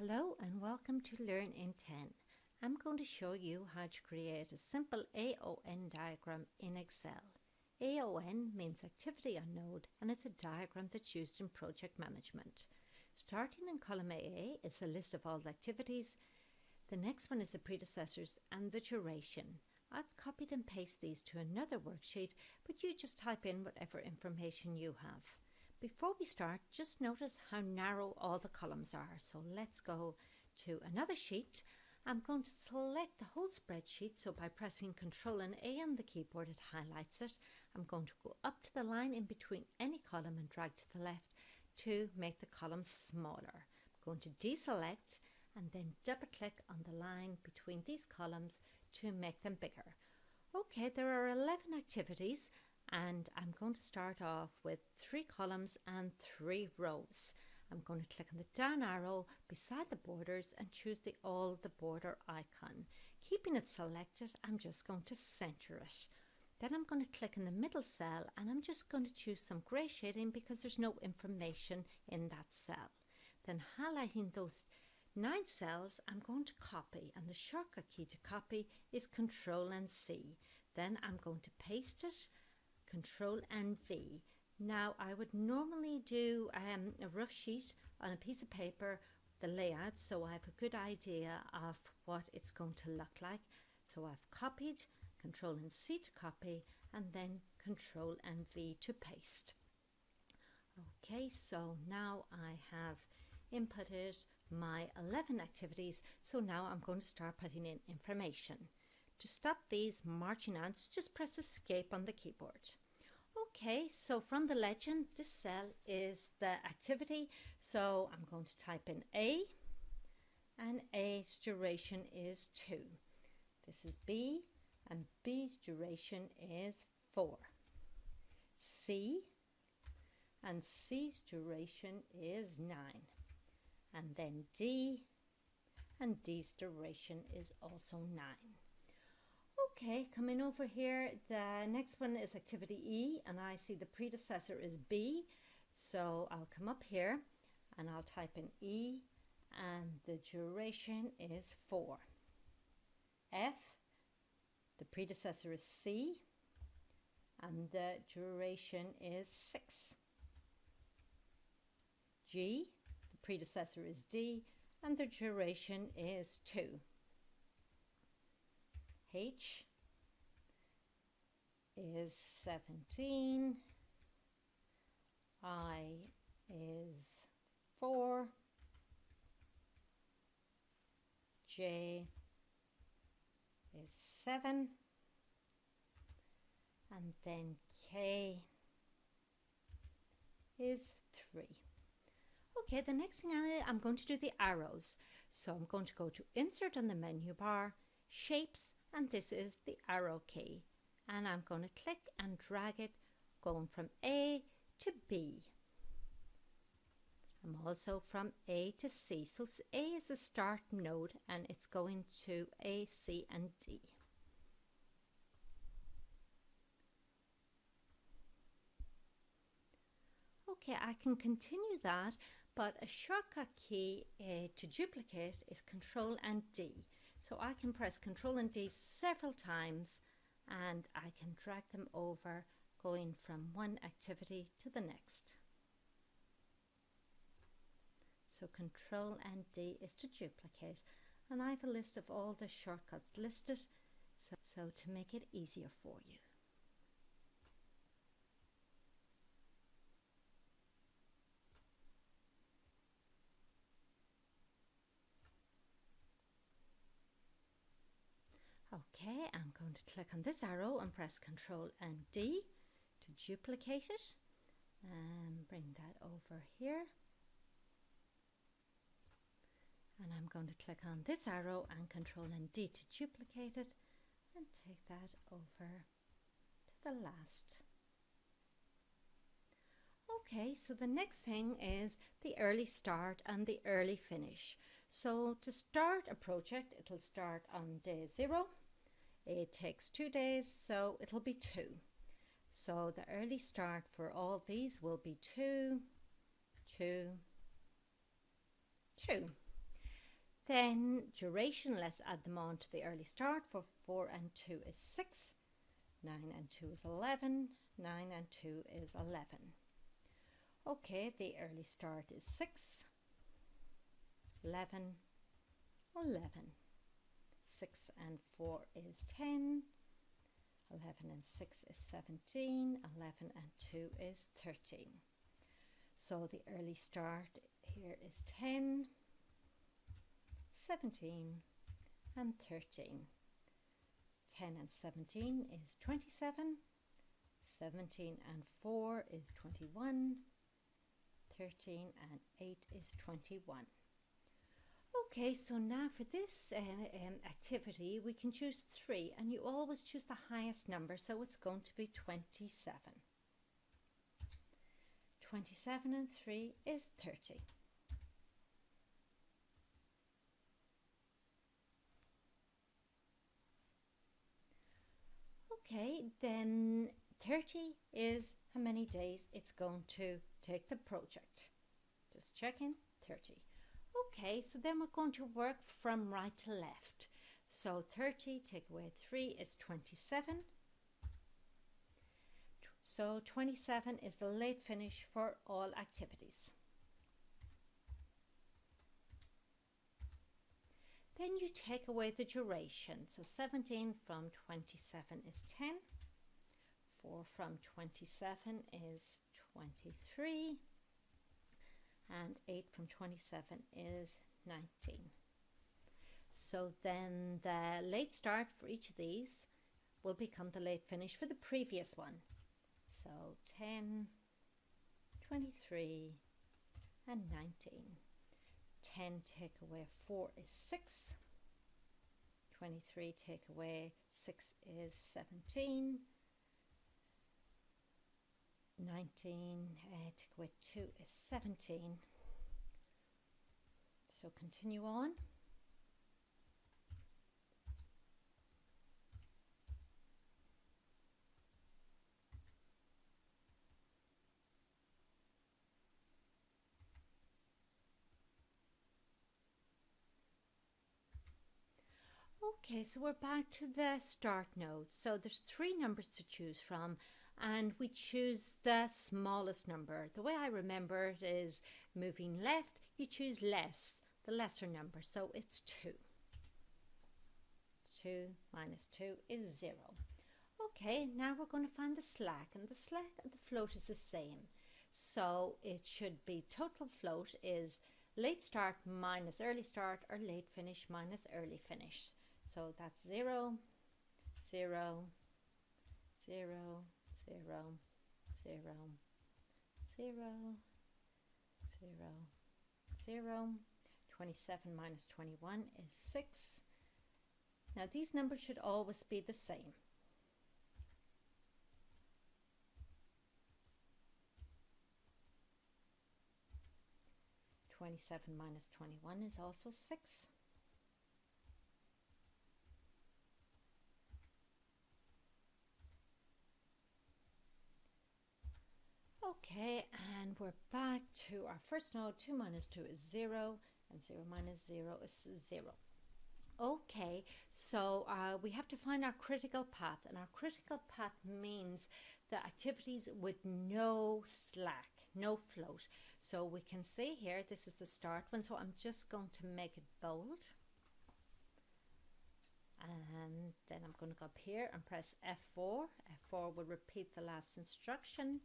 Hello and welcome to Learn in 10. I'm going to show you how to create a simple AON diagram in Excel. AON means Activity on Node and it's a diagram that's used in project management. Starting in column AA is a list of all the activities. The next one is the predecessors and the duration. I've copied and pasted these to another worksheet, but you just type in whatever information you have. Before we start, just notice how narrow all the columns are. So let's go to another sheet. I'm going to select the whole spreadsheet. So by pressing Ctrl and A on the keyboard, it highlights it. I'm going to go up to the line in between any column and drag to the left to make the columns smaller. I'm going to deselect and then double click on the line between these columns to make them bigger. Okay, there are 11 activities. And I'm going to start off with 3 columns and 3 rows. I'm going to click on the down arrow beside the borders and choose the all the border icon. Keeping it selected, I'm just going to center it. Then I'm going to click in the middle cell and I'm just going to choose some grey shading because there's no information in that cell. Then highlighting those 9 cells, I'm going to copy, and the shortcut key to copy is Ctrl and C. Then I'm going to paste it, Ctrl and V. Now I would normally do a rough sheet on a piece of paper, the layout, so I have a good idea of what it's going to look like. So I've copied, Ctrl and C to copy, and then Ctrl and V to paste. Okay, so now I have inputted my 11 activities, so now I'm going to start putting in information. To stop these marching ants, just press Escape on the keyboard. Okay, so from the legend, this cell is the activity. So I'm going to type in A, and A's duration is 2. This is B, and B's duration is 4. C, and C's duration is 9. And then D, and D's duration is also 9. Okay, coming over here, the next one is activity E, and I see the predecessor is B. So I'll come up here and I'll type in E, and the duration is 4. F, the predecessor is C, and the duration is 6. G, the predecessor is D, and the duration is 2. H is 17, I is 4, J is 7, and then K is 3. Okay, the next thing I'm going to do the arrows. So I'm going to go to Insert on the menu bar, Shapes, and this is the arrow key. And I'm going to click and drag it going from A to B. I'm also from A to C. So A is the start node and it's going to A, C, and D. Okay, I can continue that, but a shortcut key to duplicate is Ctrl and D. So I can press Ctrl and D several times and I can drag them over going from one activity to the next. So Ctrl and D is to duplicate, and I have a list of all the shortcuts listed so to make it easier for you. Okay, I'm going to click on this arrow and press Ctrl and D to duplicate it and bring that over here. And I'm going to click on this arrow and Ctrl and D to duplicate it and take that over to the last. Okay, so the next thing is the early start and the early finish. So to start a project, it'll start on day 0. It takes 2 days, so it'll be 2. So the early start for all these will be 2, 2, 2. Then duration, let's add them on to the early start. For 4 and 2 is 6. 9 and 2 is 11. 9 and 2 is 11. Okay, the early start is 6. 11. 11. 6 and 4 is 10. 11 and 6 is 17. 11 and 2 is 13. So the early start here is 10, 17 and 13. 10 and 17 is 27. 17 and 4 is 21. 13 and 8 is 21. Okay, so now for this activity we can choose 3, and you always choose the highest number, so it's going to be 27. 27 and 3 is 30. Okay, then 30 is how many days it's going to take the project. Just checking, 30. Okay, so then we're going to work from right to left. So 30 take away 3 is 27. So 27 is the late finish for all activities. Then you take away the duration. So 17 from 27 is 10. 4 from 27 is 23. And 8 from 27 is 19. So then the late start for each of these will become the late finish for the previous one. So 10, 23 and 19. 10 take away 4 is 6. 23 take away 6 is 17. 19 take away 2 is 17. So continue on. Okay, so we're back to the start node. So there's 3 numbers to choose from, and we choose the smallest number. The way I remember it is moving left, you choose less, the lesser number. So it's 2. 2 minus 2 is 0. Okay, now we're going to find the slack, and the slack and the float is the same. So it should be total float is late start minus early start, or late finish minus early finish. So that's 0, 0, 0, 0, 0, 0, 0, 0. 27 minus 21 is 6. Now these numbers should always be the same. (27 minus 21 is also 6. Okay, and we're back to our first node. 2 minus 2 is 0, and 0 minus 0 is 0. Okay, so we have to find our critical path, and our critical path means the activities with no slack, no float. So we can see here, this is the start one, so I'm just going to make it bold. And then I'm going to go up here and press F4. F4 will repeat the last instruction.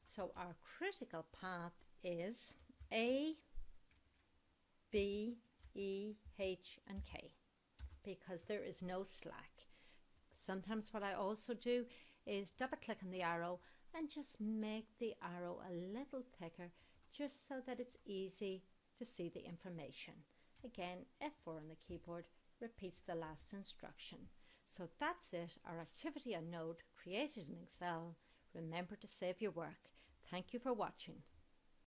So our critical path is A, B, E, H and K, because there is no slack. Sometimes what I also do is double click on the arrow and just make the arrow a little thicker, just so that it's easy to see the information. Again, F4 on the keyboard repeats the last instruction. So that's it, our activity on Node created in Excel. Remember to save your work. Thank you for watching.